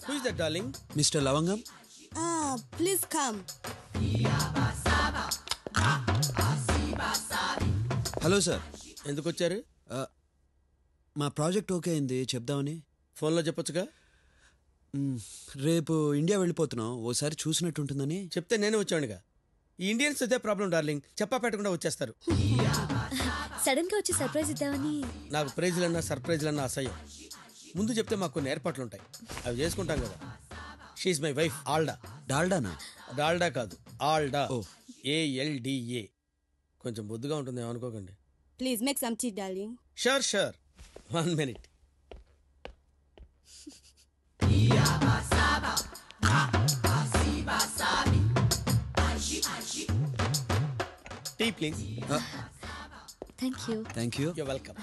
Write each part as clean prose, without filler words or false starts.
Who is that, darling? Mister లవంగం. Please come. Hello sir. ఎందుకు వచ్చారు? మా ప్రాజెక్ట్ ఓకే అయింది, చెప్దామని. ఫోన్లో చెప్పొచ్చుగా. రేపు ఇండియా వెళ్ళిపోతున్నాం, ఓసారి చూసినట్టుంటుందని. చెప్తే నేనే వచ్చానుగా. ఈ ఇండియన్స్ అదే ప్రాబ్లం డార్లింగ్, చెప్పా పెట్టకుండా వచ్చేస్తారు. సడన్ గా వచ్చి సర్ప్రైజ్ ఇద్దామని. నాకు ప్రైజ్లన్నా సర్ప్రైజ్లన్నా అసహ్యం. ముందు చెప్తే మాకు కొన్ని ఏర్పాట్లు ఉంటాయి, అవి చేసుకుంటాం కదా. She my wife ఆల్డా. డాల్డానా? డాల్డా కాదు, ఆల్డా. ALDA. కొంచెం బొద్దుగా ఉంటుంది, ఏమనుకోకండి. Please make some tea, darling. Sure sure, 1 minute. Tea please. Thank you. Thank you. You're welcome.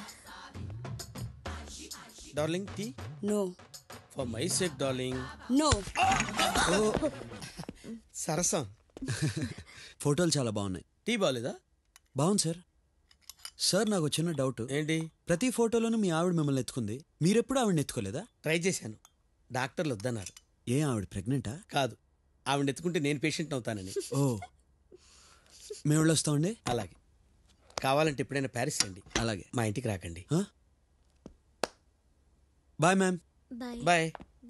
Darling, tea? No. For my sake, darling. No. సరసం. ఫోటోలు చాలా బాగున్నాయి. టీ బాగాలేదా? బాగుంది సార్. సార్ నాకు చిన్న డౌట్. ఏంటి? ప్రతి ఫోటోలోనూ మీ ఆవిడ మిమ్మల్ని ఎత్తుకుంది, మీరెప్పుడు ఆవిడని ఎత్తుకోలేదా? ట్రై చేశాను, డాక్టర్లు వద్దన్నారు. ఏ ఆవిడ ప్రెగ్నెంటా? కాదు, ఆవిడ ఎత్తుకుంటే నేను పేషెంట్ అవుతానని. ఓ, మేము వెళ్ళొస్తామండి. అలాగే, కావాలంటే ఎప్పుడైనా ప్యారిస్ రండి. అలాగే. మా ఇంటికి రాకండి. Bye ma'am. Bye. Bye.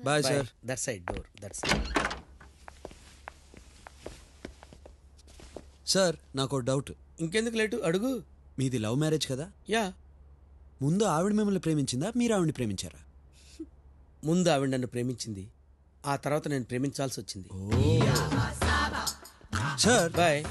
Bye sir. That side door, that side. Sir నాకు డౌట్. ఇంకెందుకు లేటు, అడుగు. మీది లవ్ మ్యారేజ్ కదా? యా. ముందు ఆవిడ మిమ్మల్ని ప్రేమించిందా, మీరు ఆవిడని ప్రేమించారా? ముందు ఆవిడ నన్ను ప్రేమించింది, ఆ తర్వాత నేను ప్రేమించాల్సి వచ్చింది. Sir bye.